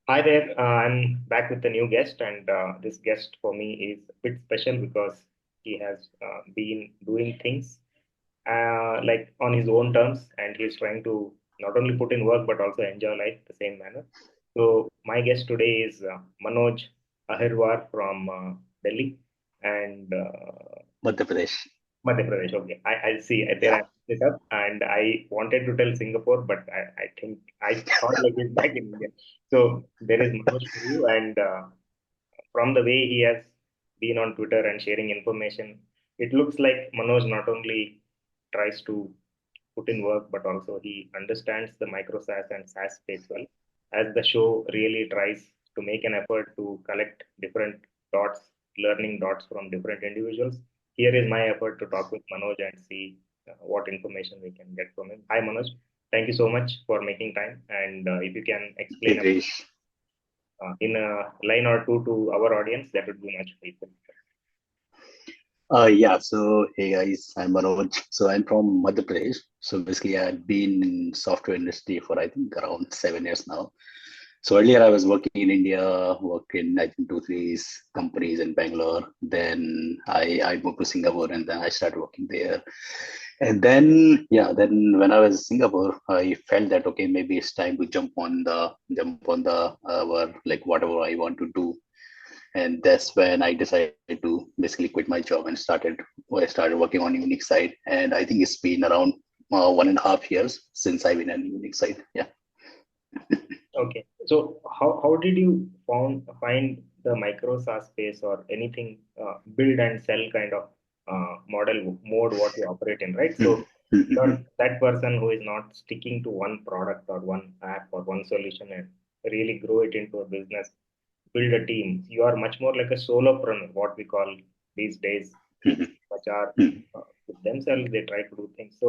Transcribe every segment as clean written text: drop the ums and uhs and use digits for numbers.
Hi there. I'm back with a new guest, and this guest for me is a bit special because he has been doing things like on his own terms, and he's trying to not only put in work but also enjoy life the same manner. So my guest today is Manoj Ahirwar from Delhi, and Madhya Pradesh. Madhya Pradesh. Okay, I see. There I Yeah. messed it up, and I wanted to tell Singapore, but I think I thought like it's back in India. So there is Manoj for you, and from the way he has been on Twitter and sharing information, it looks like Manoj not only tries to put in work, but also he understands the MicroSaaS and SaaS space well. As the show really tries to make an effort to collect different dots, learning dots from different individuals, here is my effort to talk with Manoj and see what information we can get from him. Hi, Manoj. Thank you so much for making time. And if you can Hey, explain Krish. in a line or two to our audience, that would be much helpful. Yeah, so hey guys, I'm Manoj. So I'm from Madhya Pradesh. So basically, I've been in software industry for I think around 7 years now. So earlier I was working in India, worked in I think two, three companies in Bangalore. Then I moved to Singapore and then I started working there. And then then when I was in Singapore, I felt that okay, maybe it's time to jump on the our like whatever I want to do. And that's when I decided to basically quit my job and I started working on Unix side. And I think it's been around 1.5 years since I've been on Unix side. Yeah. Okay. So how did you find the micro SaaS space or anything build and sell kind of model mode what you operate in, right? Mhm. So Mhm. you're that person who is not sticking to one product or one app or one solution and really grow it into a business, build a team. You are much more like a solopreneur, what we call these days. People Mhm. which are Mhm. with themselves, they try to do things. So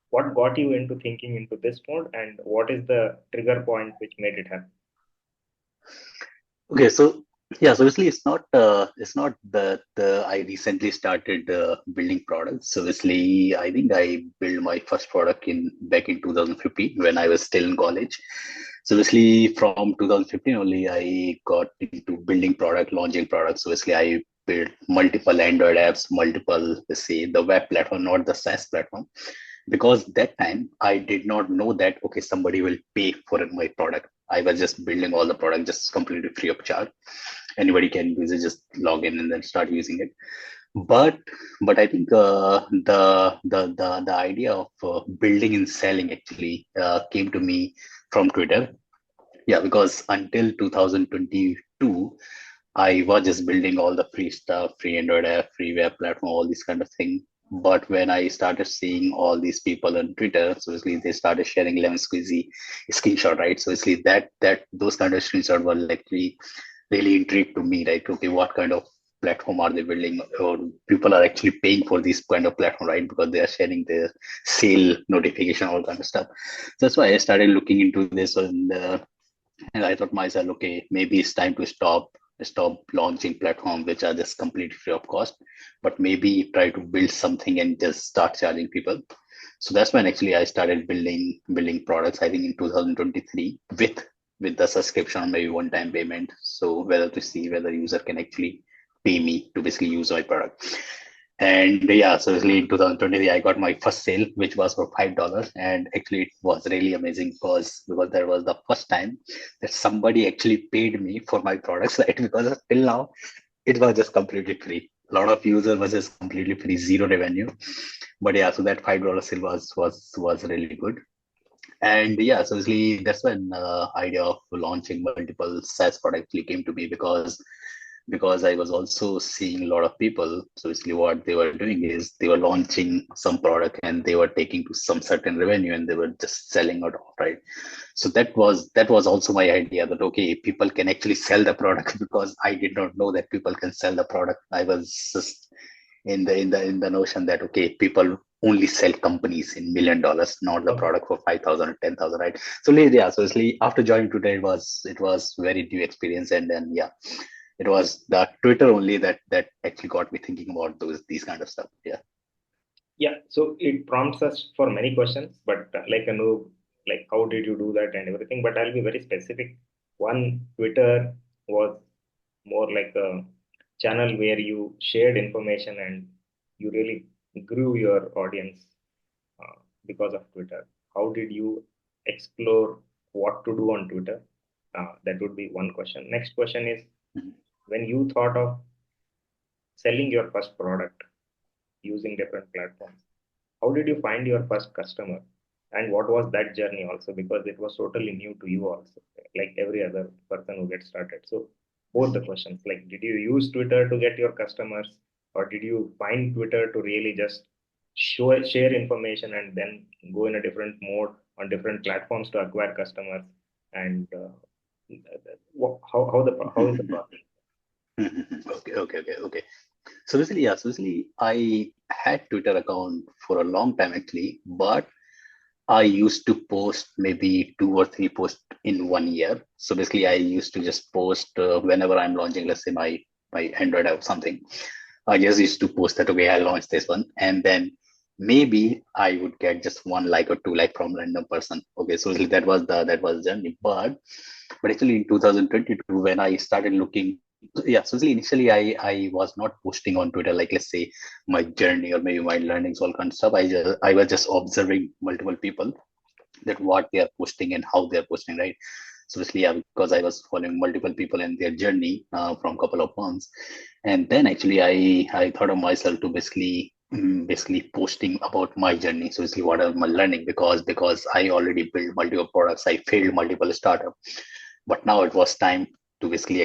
what got you into thinking into this mode, and what is the trigger point which made it happen? Okay, so yeah, so obviously it's not the I recently started building products. So obviously I think I built my first product in back in 2015 when I was still in college. So obviously from 2015 only I got into building product, launching products. So obviously I built multiple Android apps, multiple let's say the web platform, not the SaaS platform, because that time I did not know that okay somebody will pay for my product. I was just building all the product just completely free of charge. Anybody can use it, just log in and then start using it. But I think the idea of building and selling actually came to me from Twitter. Yeah, because until 2022 I was just building all the free stuff, free Android app, free web platform, all these kind of thing. But when I started seeing all these people on Twitter, so basically they started sharing lemon squeezy screenshot, right? So basically that those kind of screenshots were like really intrigued to me, right? Okay, what kind of platform are they building? Or people are actually paying for this kind of platform, right? Because they are sharing their sale notification, all kind of stuff. So that's why I started looking into this, and I thought myself, okay, maybe it's time to stop launching platforms which are just completely free of cost, but maybe try to build something and just start charging people. So that's when actually I started building products. I think in 2023 with the subscription or maybe one time payment. So whether to see whether user can actually pay me to basically use my product. And yeah, so basically in 2023, I got my first sale, which was for $5. And actually it was really amazing because that was the first time that somebody actually paid me for my products, right? Because till now it was just completely free. A lot of users was just completely free, zero revenue. But yeah, so that $5 sale was really good. And yeah, so basically that's when idea of launching multiple SaaS products actually came to me because I was also seeing a lot of people. So basically what they were doing is they were launching some product and they were taking to some certain revenue and they were just selling it off, right? So that was also my idea that okay, people can actually sell the product because I did not know that people can sell the product. I was just in the notion that okay, people only sell companies in $1 million, not the Okay. product for 5,000 or 10,000, right? So yeah, so basically after joining today, it was very new experience, and then yeah, it was the Twitter only that actually got me thinking about these kind of stuff. Yeah. Yeah, so it prompts us for many questions, but like Anu like how did you do that and everything, but I'll be very specific. One, Twitter was more like a channel where you shared information and you really grew your audience because of Twitter. How did you explore what to do on Twitter? That would be one question. Next question is, Mhm. when you thought of selling your first product using different platforms, how did you find your first customer? And what was that journey also? Because it was totally new to you also, like every other person who gets started. So both the questions, like did you use Twitter to get your customers, or did you find Twitter to really just share information and then go in a different mode on different platforms to acquire customers? And how is the process? Okay. So basically, yeah. So basically, I had Twitter account for a long time actually, but I used to post maybe 2 or 3 posts in 1 year. So basically, I used to just post whenever I'm launching, let's say my Android app or something. I just used to post that, okay, I launched this one, and then maybe I would get just 1 like or 2 like from random person. Okay, so basically that was the journey. But actually in 2022 when I started looking, yeah, so basically initially I was not posting on Twitter like, let's say, my journey or maybe my learnings, all kind of stuff. I was just observing multiple people, that what they are posting and how they are posting, right? So basically, yeah, because I was following multiple people and their journey from couple of months, and then actually I thought of myself to basically posting about my journey. So basically, what are my learning, because I already built multiple products, I failed multiple startups, but now it was time to basically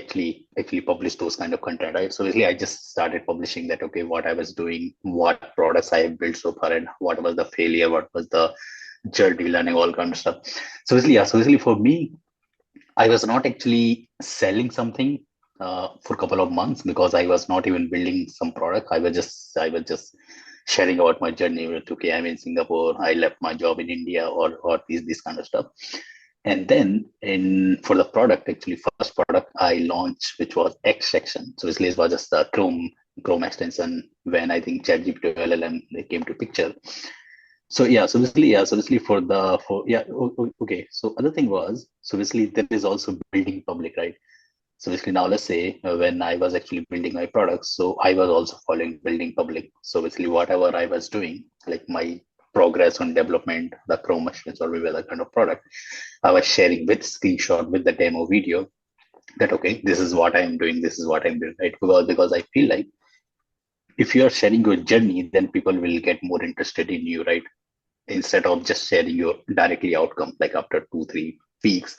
actually publish those kind of content, right? So basically I just started publishing that, okay, what I was doing, what products I have built so far, and what was the failure, what was the journey, learning, all kind of stuff. So basically, yeah, so basically for me, I was not actually selling something for a couple of months, because I was not even building some product. I was just sharing about my journey with, okay, I'm in Singapore, I left my job in India, or these kind of stuff. And then in for the product, actually first product I launched, which was X section. So basically it was just the Chrome extension when I think ChatGPT or LLM they came to picture. So basically for the for yeah okay. So other thing was, so basically there is also building public, right? So basically now let's say when I was actually building my products, so I was also following building public. So basically whatever I was doing, like my progress on development, the Chrome machines or whatever kind of product, I was sharing with screenshot with the demo video, that okay, this is what I'm doing, this is what I'm doing, right? Because I feel like if you are sharing your journey, then people will get more interested in you, right? Instead of just sharing your directly outcome like after 2 3 weeks.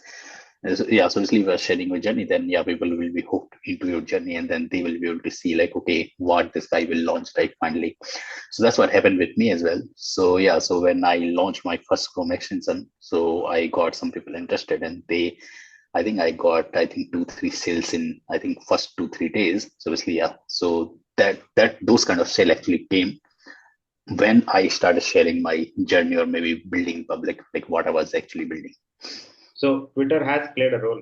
Yeah, so basically if you're sharing your journey, then yeah, people will be hooked into your journey, and then they will be able to see like, okay, what this guy will launch like finally. So that's what happened with me as well. So yeah, so when I launched my first Chrome extension, so I got some people interested, and I think 2 3 sales in, I think, first 2 3 days. So basically, yeah, so that those kind of sale actually came when I started sharing my journey or maybe building public, like what I was actually building. So Twitter has played a role.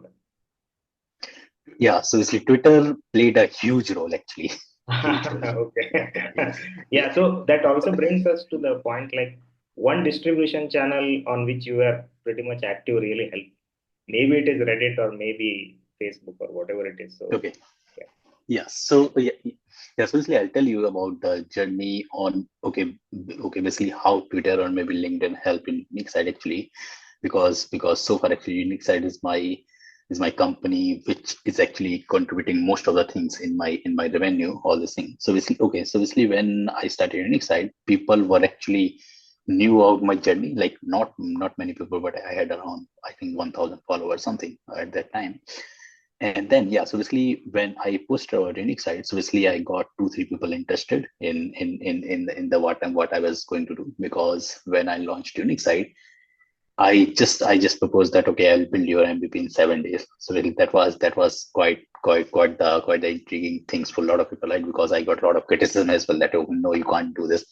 Yeah, so basically Twitter played a huge role actually. Huge role. Okay. Yeah. Yeah, so that also brings us to the point, like one distribution channel on which you are pretty much active really helped. Maybe it is Reddit or maybe Facebook or whatever it is. So Okay. yeah. Yeah. So yeah. So basically, I'll tell you about the journey on, okay, basically how Twitter or maybe LinkedIn help in Unique Side actually, because so far actually Unique Side is my company which is actually contributing most of the things in my revenue, all these things. So basically, okay, so basically when I started Unique Side, people were actually knew about my journey, like not many people, but I had around, I think, 1,000 followers something at that time. And then yeah, so basically when I posted our unique site, so basically I got 2 3 people interested in the what I was going to do, because when I launched unique site, I just proposed that, okay, I'll build your MVP in 7 days. So really that was quite the intriguing things for a lot of people, right? Because I got a lot of criticism as well that, oh no, you can't do this,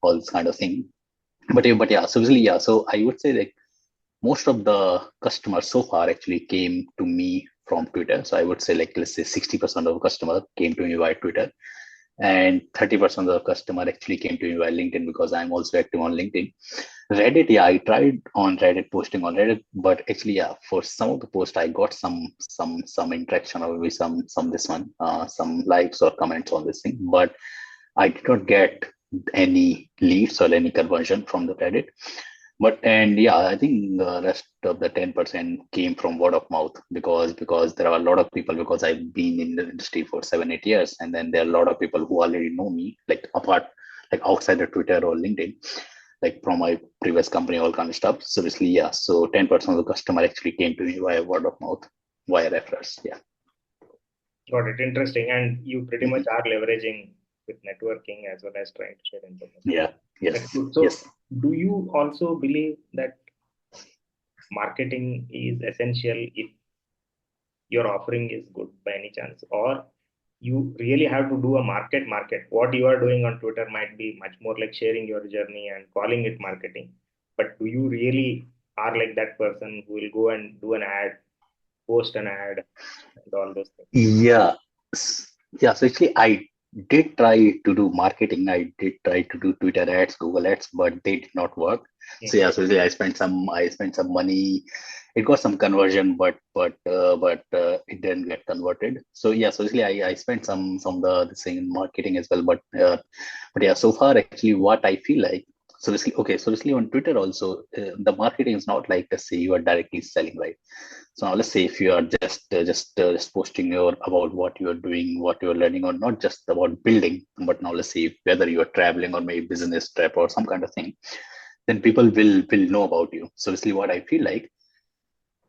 all this kind of thing. But yeah, so basically yeah, so I would say like most of the customers so far actually came to me from Twitter. So I would say like, let's say 60% of customers came to me via Twitter. and 30% of the customer actually came to me by LinkedIn because I'm also active on LinkedIn. Reddit, yeah, I tried on Reddit, posting on Reddit, but actually, yeah, for some of the posts, I got some interaction or maybe some this one, some likes or comments on this thing, but I did not get any leads or any conversion from the Reddit. But and yeah, I think the rest of the 10% came from word of mouth because there are a lot of people because I've been in the industry for 7 8 years, and then there are a lot of people who already know me, like apart like outside of Twitter or LinkedIn, like from my previous company, all kind of stuff. So basically, yeah. So 10% of the customer actually came to me via word of mouth, via referrals. Yeah. Got it. Interesting. And you pretty much Mhm. are leveraging with networking as well as trying to share information. Yeah. That's Yes. good. So, Yes. do you also believe that marketing is essential if your offering is good by any chance, or you really have to do a market? What you are doing on Twitter might be much more like sharing your journey and calling it marketing. But do you really are like that person who will go and do an ad, post an ad, and all those things? Yeah. Yeah. So actually, I did try to do marketing. I did try to do Twitter ads, Google ads, but they did not work. So Mhm. yeah, so actually I spent some money. It got some conversion, but it didn't get converted. So yeah, so actually I spent some the thing in marketing as well. But yeah, so far actually what I feel like. So basically, okay, so basically on Twitter also, the marketing is not like, let's say, you are directly selling, right? So now let's say if you are just posting your about what you are doing, what you are learning, or not just about building, but now let's say whether you are traveling or maybe business trip or some kind of thing, then people will know about you. So basically, what I feel like,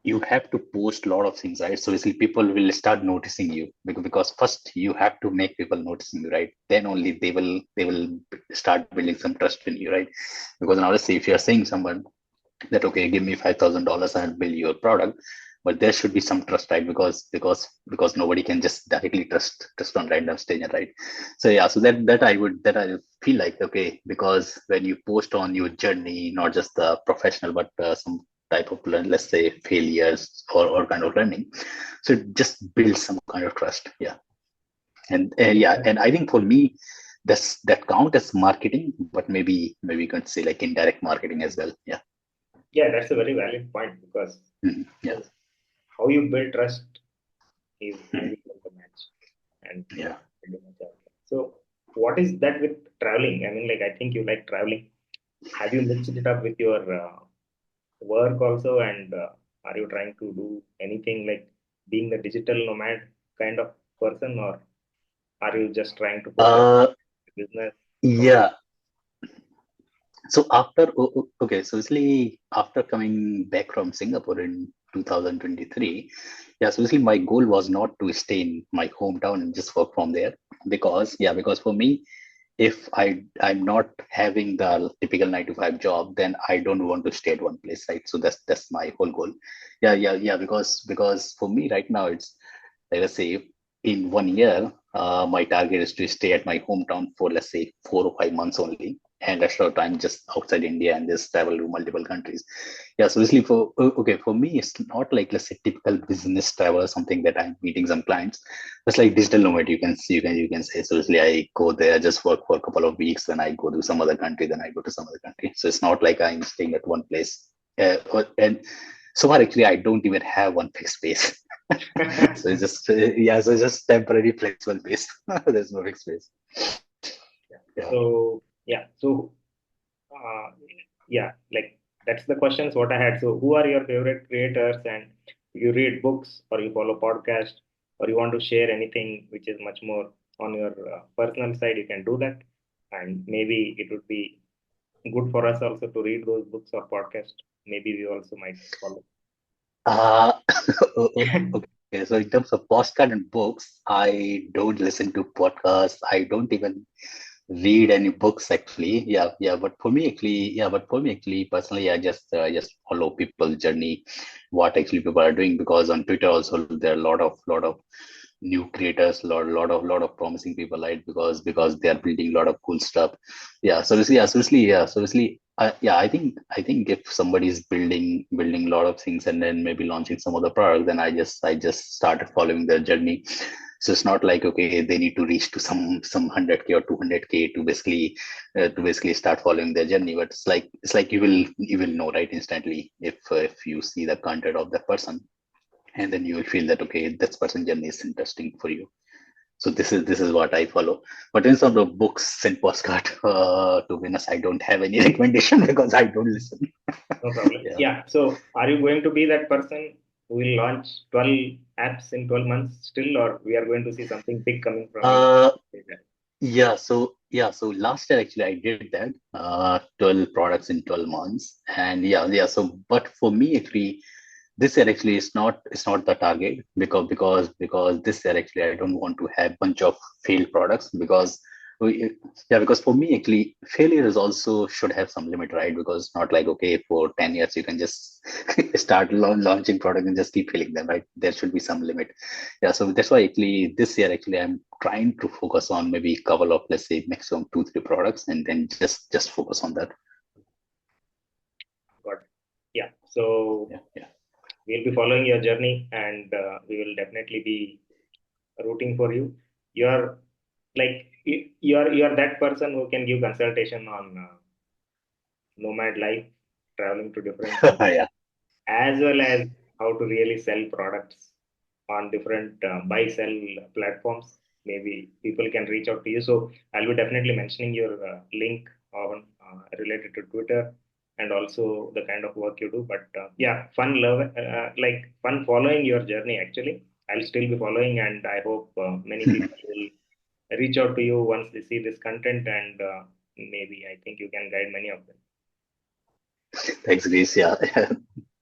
you have to post a lot of things, right? So basically, people will start noticing you because first you have to make people noticing you, right? Then only they will start building some trust in you, right? Because now let's say if you are saying someone that, okay, give me $5,000 and I'll build your product, but there should be some trust, right? Because nobody can just directly trust on random stranger, right? So yeah, so that I feel like, okay, because when you post on your journey, not just the professional but some type of let's say failures or kind of learning, so it just builds some kind of trust. Yeah. And yeah, and I think for me, that count as marketing, but maybe you can say like indirect marketing as well. Yeah. Yeah, that's a very valid point because Mhm. Yeah. how you build trust is Mhm. every the match. And Yeah. pretty much all. So, what is that with traveling? I mean, like, I think you like traveling. Have you mixed it up with your work also? And are you trying to do anything like being a digital nomad kind of person, or are you just trying to focus Uh, on business? How do you? yeah. So okay, so basically after coming back from Singapore in 2023, yeah, so basically my goal was not to stay in my hometown and just work from there because for me, if I'm not having the typical 9 to 5 job, then I don't want to stay at one place, right? So that's my whole goal. Yeah, because for me right now it's, like, let's say in 1 year, my target is to stay at my hometown for, let's say, 4 or 5 months only, and rest of the time just outside India and just travel to multiple countries. Yeah, so basically okay, for me it's not like, let's say, typical business travel or something that I'm meeting some clients. It's like digital nomad, you can see, you can say. So basically I go there, just work for a couple of weeks, then I go to some other country, then I go to some other country. So it's not like I'm staying at one place. And so far actually I don't even have one fixed space. So it's just yeah, so it's just temporary flexible base. There's no fixed space. Yeah. So yeah, so uh, yeah, like that's the questions what I had. So who are your favorite creators, and you read books or you follow podcast, or you want to share anything which is much more on your personal side, you can do that. And maybe it would be good for us also to read those books or podcast. Maybe we also might follow. Uh, okay. So in terms of postcard and books, I don't listen to podcasts. I don't even read any books actually. Yeah. But for me actually, personally, I just follow people's journey, what actually people are doing, because on Twitter also there are a lot of new creators, lot of promising people, right? Because they are building a lot of cool stuff. Yeah, I think if somebody is building a lot of things and then maybe launching some other product, then I just started following their journey. So it's not like, okay, they need to reach to some 100K or 200K to basically start following their journey. But it's like you will know right instantly if you see the content of that person, and then you will feel that, okay, this person journey is interesting for you. So this is what I follow. But in terms of books and postcard, to be honest, I don't have any recommendation because I don't listen. No problem. Yeah. Yeah. So are you going to be that person who will launch 12 apps in 12 months still, or we are going to see something big coming from you? Uh, So last year actually I did that, 12 products in 12 months. And yeah. So but for me actually this year actually it's not the target, because this year actually I don't want to have bunch of failed products, because because for me actually failure is also should have some limit, right? Because it's not like, okay, for 10 years you can just start launching product and just keep failing them, right? There should be some limit. Yeah, so that's why actually this year actually I'm trying to focus on maybe a couple of, let's say, maximum 2 3 products, and then just focus on that. Got it. Yeah. So Yeah. we'll be following your journey, and we will definitely be rooting for you. You're like you're that person who can give consultation on nomad life, traveling to different cities, Yeah. as well as how to really sell products on different buy sell platforms. Maybe people can reach out to you. So I'll be definitely mentioning your link on related to Twitter and also the kind of work you do. But yeah, like fun following your journey. Actually, I'll still be following, and I hope many people will reach out to you once they see this content, and maybe I think you can guide many of them. Thanks, Grace. Yeah.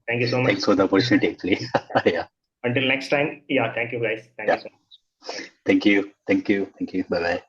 Thank you so much. Thanks for the opportunity, actually. Yeah. Until next time, yeah, thank you guys. Thank you Yeah. so much. Thank you. Thank you. Thank you. Thank you. Bye bye.